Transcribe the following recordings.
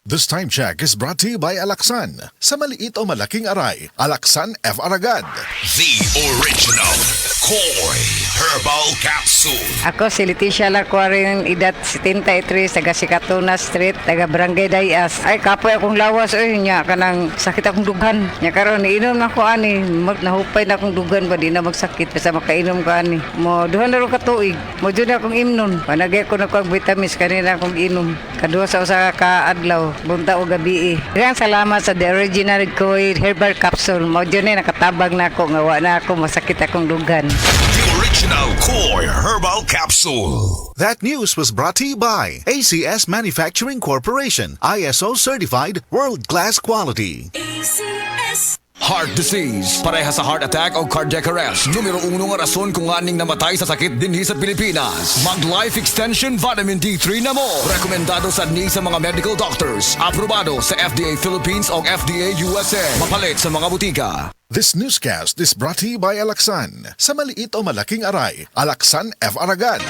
This time check is brought to you by Alaksan. Sa maliit o malaking aray, Alaksan F. Aragad. The original Koi Herbal Capsule. Ako si Leticia Larcuarin, edad 73, taga Sikatuna Street, taga Barangay Dayas. Ay, kapoy akong lawas, nya, kanang sakit akong dugan. Nya karon inom na ko ani, nahupay na akong dugan ba, di na magsakit, basta makainom ko ani. Mo, duhan na rin katuig, mo dyan akong imnon. Panagay ko na ko ang vitamins, kanina akong inom. Kaduha sa usa ka adlaw, bunta o gabi. Kaya salamat sa The Original Koi Herbal Capsule. Mo dyan nakatabag na ako, ngawa na ako, masakit akong dugan. The original Koi Herbal Capsule. That news was brought to you by ACS Manufacturing Corporation, ISO certified world-class quality. Heart disease, pareha sa heart attack o cardiac arrest. Numero 1 nga rason kung aning namatay sa sakit dinhi sa Pilipinas. Mag Life Extension Vitamin D3 na mo. Rekomendado sa ni sa mga medical doctors. Aprobado sa FDA Philippines o FDA USA. Mapalit sa mga butika. This newscast is brought to you by Alaksan. Sa maliit o malaking aray, Alaksan F. Aragad.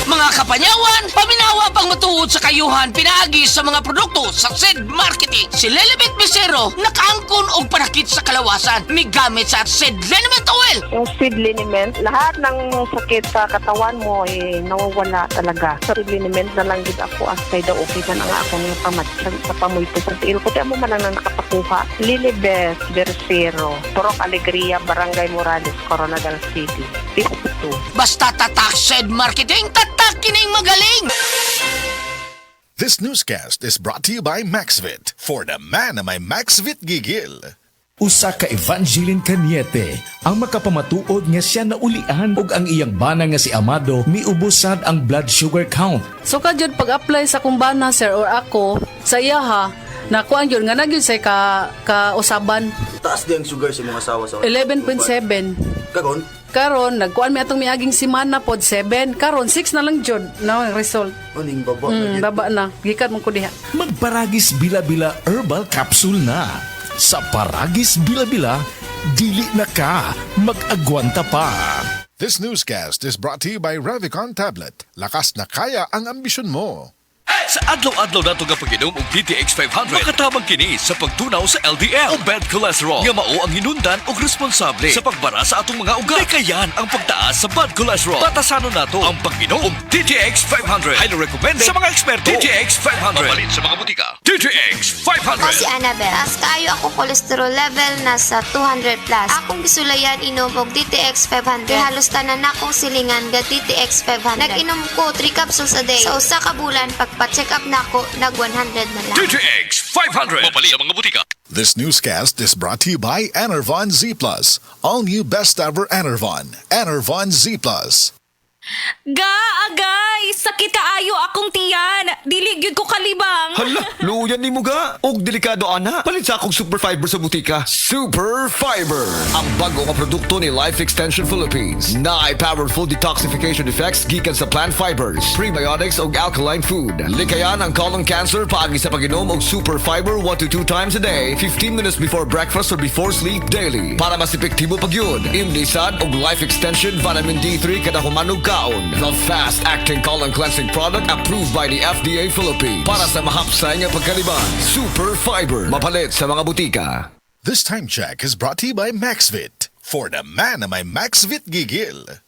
Mga kapanyawan, paminawa pang matuod sa kayuhan pinaagi sa mga produkto sa SED Marketing. Si Lelibet Mesero, nakaangkon og panakit sa kalawasan. May gamit sa SED Liniment Oil. Yung seed liniment, lahat ng sakit sa katawan mo nawawala talaga. Sa seed liniment na lang din ako asay daw okay na nga ako ng pamatsan sa pamuito sa tiro. Kaya mo man lang na nakapakuha. Lilibet Bersero, Purok Alegria, Barangay Morales, Coronadal City. 52. Basta tatak SED Marketing, tatak kining magaling! This newscast is brought to you by Maxvit. For the man na may Maxvit gigil. Usa ka Evangeline Cañete ang makapamatuod nga siya naulian og ang iyang bana nga si Amado miubusad ang blood sugar count. So kadyod pag-apply sa kumbana sir or ako sa iya ha, nakuan yun nga nagyod sa usaban. Taas din ang sugar sa mga asawa sa 11.7. Karon? Karon nagkuan mi atong miaging semana pod 7. Karon 6 na lang jud na ang result. Uning baba. Baba na. Gikan mo ko diha. Magparagis bila-bila herbal capsule na. Sa Paragis Bila-Bila, dili na ka mag-agwanta pa. This newscast is brought to you by Revicon Tablet. Lakas na kaya ang ambisyon mo. Sa adlaw-adlaw nato nga pag-inom og DTX 500, makatabang kini sa pagtunaw sa LDL o bad cholesterol nga mao ang hinundan og responsable sa pagbara sa atong mga ugat. Kayan ang pagtaas sa bad cholesterol. Batasanon nato ang pag-inom og DTX 500. Highly recommended sa mga eksperto. DTX 500. Mapalit sa mga butika. DTX 500. Ako si Annabel. Taas kaayo ako cholesterol level nasa 200 plus. Akong gisulayan inom og DTX 500. Halos tanan akong silingan ga DTX 500. Nag-inom ko 3 capsules a day. Sa usa ka bulan pagpa-check up na ako, nag 100 na lang. DTX 500. Mapalit sa mga butika. This newscast is brought to you by Enervon Z+. All new best ever Enervon. Enervon Z+. Agay! Sakit kaayo akong tiyan! Dili gyud ko kalibang! Hala, luyan ni mo ga. Og delikado ana. Palit sa akong super fiber sa butika. Super Fiber. Ang bago nga produkto ni Life Extension Philippines. Na ay powerful detoxification effects gikan sa plant fibers, prebiotics og alkaline food. Likayan ang colon cancer paagi sa pag-inom og Super Fiber 1 to 2 times a day, 15 minutes before breakfast or before sleep daily. Para mas epektibo pag yun, imlisad og Life Extension Vitamin D3 kada humanog kaon. The fast-acting colon cleansing product approved by the FDA Philippines. Para sa mahapsay nga pagkaliban, Super Fiber. Mapalit sa mga butika. This time check is brought to you by Maxvit. For the man na may Maxvit gigil.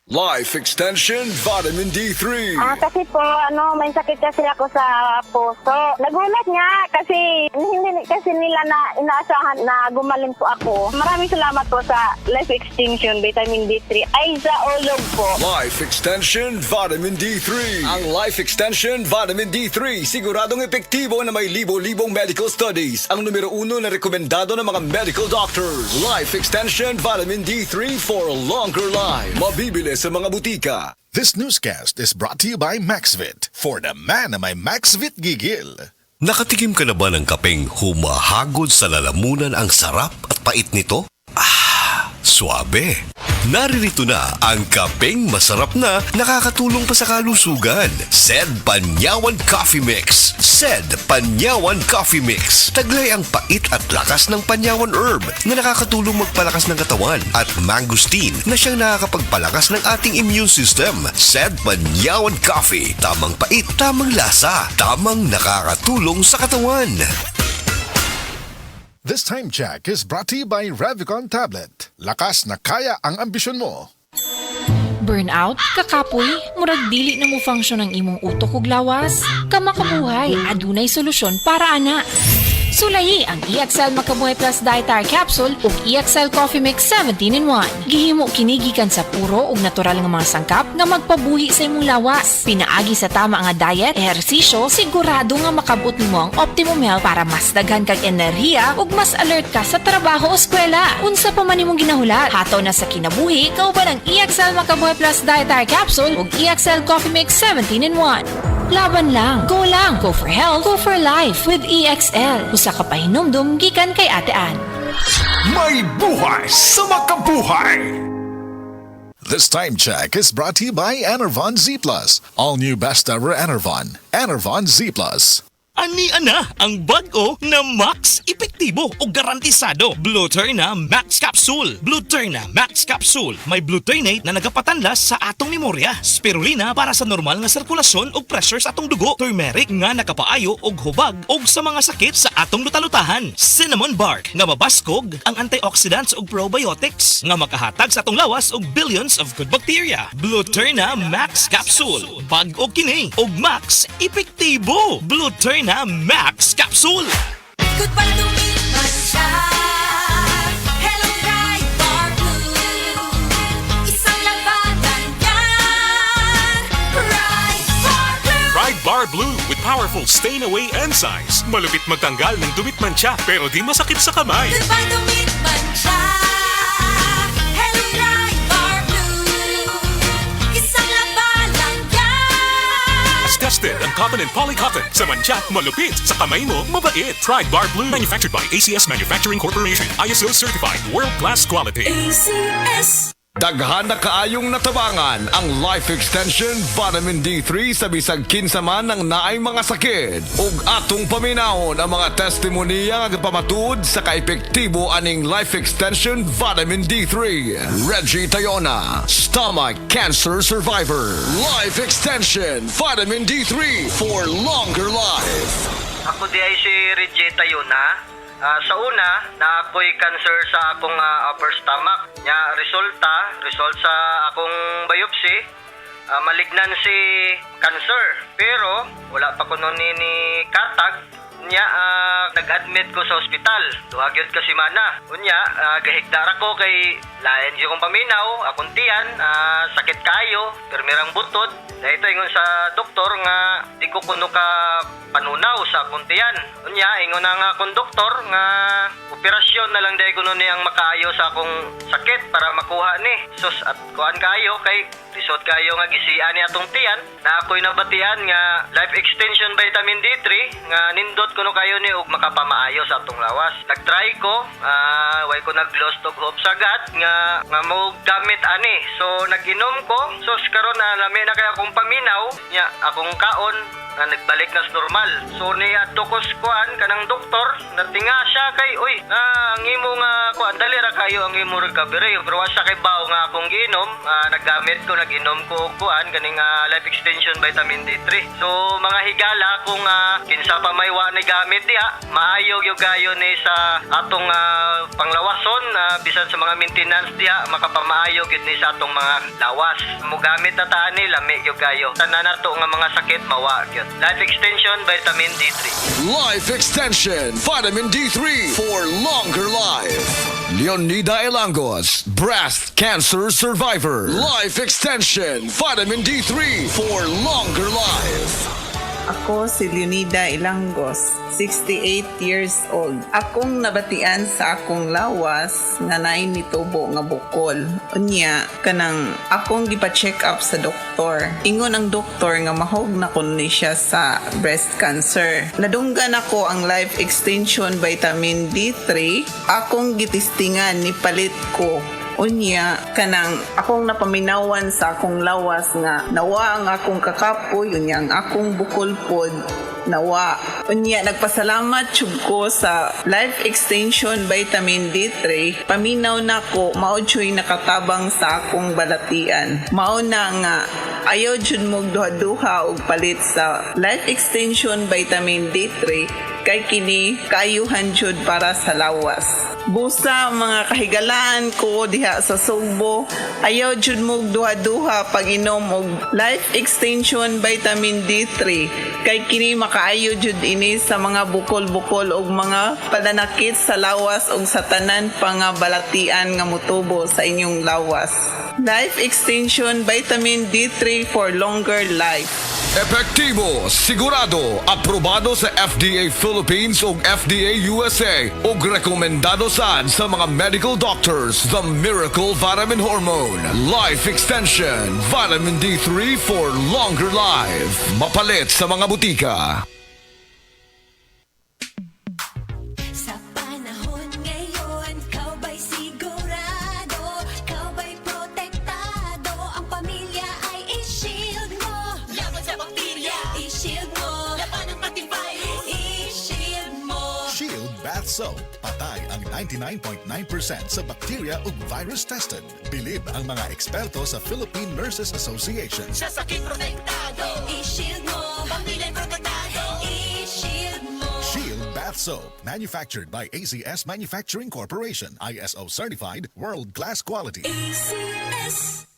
Life Extension Vitamin D3. Kasi po, may sakit kasi ako sa puso. Nagulat nga kasi hindi kasi nila na inaasahan na gumaling po ako. Maraming salamat po sa Life Extension Vitamin D3. Ay, sa ulog po. Life Extension Vitamin D3. Ang Life Extension Vitamin D3 siguradong epektibo na may libo-libong medical studies. Ang numero 1 na rekomendado ng mga medical doctors. Life Extension Vitamin D3 for a longer life. Mabibili sa mga butika. This newscast is brought to you by Maxvit. For the man na may Maxvit gigil. Nakatikim ka na ba ng kapeng humahagod sa lalamunan ang sarap at pait nito? Ah, suabe. Naririto na ang kapeng masarap na nakakatulong pa sa kalusugan. Sed Panyawan Coffee Mix. Sed Panyawan Coffee Mix. Taglay ang pait at lakas ng Panyawan Herb na nakakatulong magpalakas ng katawan at mangosteen na siyang nakakapagpalakas ng ating immune system. Sed Panyawan Coffee. Tamang pait, tamang lasa, tamang nakakatulong sa katawan. This time check is brought to you by Revicon Tablet. Lakas na kaya ang ambisyon mo. Burnout, kakapoy, murag dili na mo function ang imong utok ug lawas. Kamakabuhay, adunay solusyon para ana. Sulayi ang EXL Makabuhay Plus Dietary Capsule ug EXL Coffee Mix 17-in-1. Gihimo kini gikan sa puro ug natural nga mga sangkap nga magpabuhi sa imong lawas. Pinaagi sa tama nga diet, ehersisyo, sigurado nga makabot nimo ang optimum health para mas daghan kag enerhiya ug mas alert ka sa trabaho o eskwela. Unsa pa man imong ginahulat, hataw na sa kinabuhi kauban ang EXL Makabuhay Plus Dietary Capsule ug EXL Coffee Mix 17-in-1. Laban lang, go for health, go for life with EXL. Usa ka pahinumdum gikan kay Ate Ann. May buhay sa makabuhay! This time check is brought to you by Enervon Z+. All new best ever Enervon. Enervon Z+. Ani ana ang bag-o na Max epektibo o garantisado. Blueterna Max Capsule. Blueterna Max Capsule. May blueternate na nagapatanlas sa atong memorya. Spirulina para sa normal nga sirkulasyon o pressure sa atong dugo. Turmeric nga nakapaayo og hubag og sa mga sakit sa atong lutalutahan. Cinnamon bark nga mabaskog ang antioxidants ug probiotics nga makahatag sa atong lawas og billions of good bacteria. Blueterna Max Capsule. Bag-o kini og Max epektibo. Blueterna na Max Capsule. Goodbye to me, Masya. Hello, Bright Bar Blue. Isang labanan yan. Bright Bar Blue. Bright Bar Blue with powerful stain-away enzymes. Malupit magtanggal ng dumit mancha pero di masakit sa kamay. Goodbye to me, Masya. Hello, Bright Bar Blue. Isang labanan yan. As tested ang cotton and polycotton. Sa mancha, malupit. Sa kamay mo, mabait. Pride Bar Blue. Manufactured by ACS Manufacturing Corporation. ISO certified. World-class quality. ACS. Daghan na kaayong natabangan ang Life Extension Vitamin D3 sa bisag kinsa man ng naay mga sakit. Ug atong paminahon ang mga testimonya nga pamatuod sa kaepektibo aning Life Extension Vitamin D3. Reggie Tayona, Stomach Cancer Survivor. Life Extension Vitamin D3 for longer life. Ako di ay si Reggie Tayona. Sa una, na ako'y cancer sa akong upper stomach. Nya result sa akong biopsy, malignancy cancer. Pero wala pa ko nun ni katag. Nya nag-admit ko sa ospital. Duhagyod kasi mana. Unya gahigdara ko kay lain di kong paminaw, akong tiyan, sakit kayo, permirang butod. Dahito ingon sa doktor nga di ko kuno ka panunaw sa akong tiyan. Unya ingon na nga akong doktor nga operasyon na lang dahil kuno ni ang makaayo sa akong sakit para makuha ni. Sus at kuan kayo kay result kayo nga gisian ni atong tiyan na ako'y nabatian nga Life Extension Vitamin D3 nga nindot kuno kayo ni og makapamaayo sa atong lawas. Nagtry ko, way ko nag-lost og hope sagad nga mo gamit ani. So nag-inom ko. So karon na lami na kay akong paminaw nya akong kaon na nagbalik na sa normal. So ni adtokos kuan kanang doktor natinga siya kay ang imo nga kuan dali ra kayo ang imo recovery pero wa siya kay bawo nga akong giinom. Naggamit ko nag-inom ko kuan kaning Life Extension Vitamin D3. So mga higala kung kinsa pa may wa ni gamit diha maayo gyud gayo ni sa atong panglawason bisan sa mga maintenance diha makapamaayo gyud ni sa atong mga lawas. Mo gamit ta ani lami gyud gayo. Tanan nato nga mga sakit mawa gyud. Life Extension Vitamin D3. Life Extension Vitamin D3 for longer life. Leonida Elangos, breast cancer survivor. Life Extension Vitamin D3 for longer life. Ako si Leonida Ilangos, 68 years old. Akong nabatian sa akong lawas nga naay nitubo nga bukol. Unya, kanang akong gipa-check up sa doktor. Ingon ang doktor nga mahog na kun ni siya sa breast cancer. Nadunggan ako ang Life Extension Vitamin D3. Akong gitistingan ni palit ko Unya, kanang akong napaminawan sa akong lawas nga nawa ang akong kakapoy, unya ang akong bukol pod nawa. Unya, nagpasalamat jud ko sa Life Extension Vitamin D3. Paminaw na ko, mao jud nakatabang sa akong balatian. Mao na nga, ayaw jud mo duha-duha og palit sa Life Extension Vitamin D3 kay kini kaayuhan jud para sa lawas. Busa mga kahigalaan ko diha sa Sugbo, ayaw jud mo duha-duha pag inom og Life Extension Vitamin D3 kay kini makaayo jud ini sa mga bukol-bukol og mga pananakit sa lawas og sa tanan pa nga balatian nga motubo sa inyong lawas. Life Extension Vitamin D3 for longer life. Epektibo, sigurado, aprobado sa FDA Philippines ug FDA USA ug rekomendado sad sa mga medical doctors. The Miracle Vitamin Hormone, Life Extension, Vitamin D3 for longer life. Mapalit sa mga butika. Sa panahon ngayon, kau ba'y sigurado? Kau ba'y protektado? Ang pamilya ay i-shield mo. Laban sa bakterya, i-shield mo. Laban ng pati virus, i-shield mo. Shield Bath Soap. Patay ang 99.9% sa bacteria ug virus tested. Bilib ang mga eksperto sa Philippine Nurses Association. Sa sakit protektado, i-shield mo. Pamilya protektado, i-shield mo. Shield Bath Soap. Manufactured by ACS Manufacturing Corporation. ISO certified, world-class quality. ACS.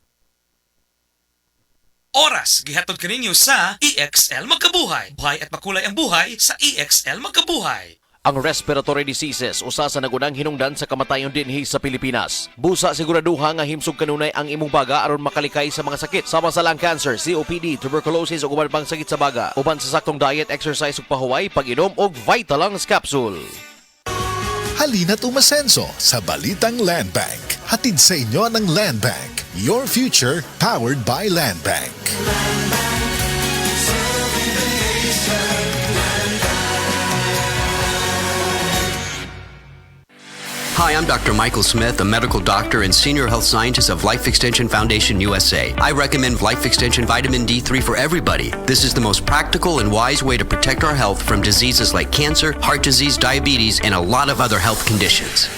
Oras, gihatod kaninyo sa EXL Magkabuhay. Buhay at makulay ang buhay sa EXL Magkabuhay. Ang respiratory diseases usa sa nagunang hinungdan sa kamatayon dinhi sa Pilipinas. Busa siguraduha nga himsog kanunay ang imong baga aron makalikay sa mga sakit sama sa lung cancer, COPD, tuberculosis ug uban pang sakit sa baga. Uban sa saktong diet, exercise ug pahuway, pag-inom og Vitalungs capsule. Halina't umasenso sa Balitang Land Bank. Hatid sa inyo ng Land Bank. Your future powered by Land Bank. Hi, I'm Dr. Michael Smith, a medical doctor and senior health scientist of Life Extension Foundation USA. I recommend Life Extension Vitamin D3 for everybody. This is the most practical and wise way to protect our health from diseases like cancer, heart disease, diabetes, and a lot of other health conditions.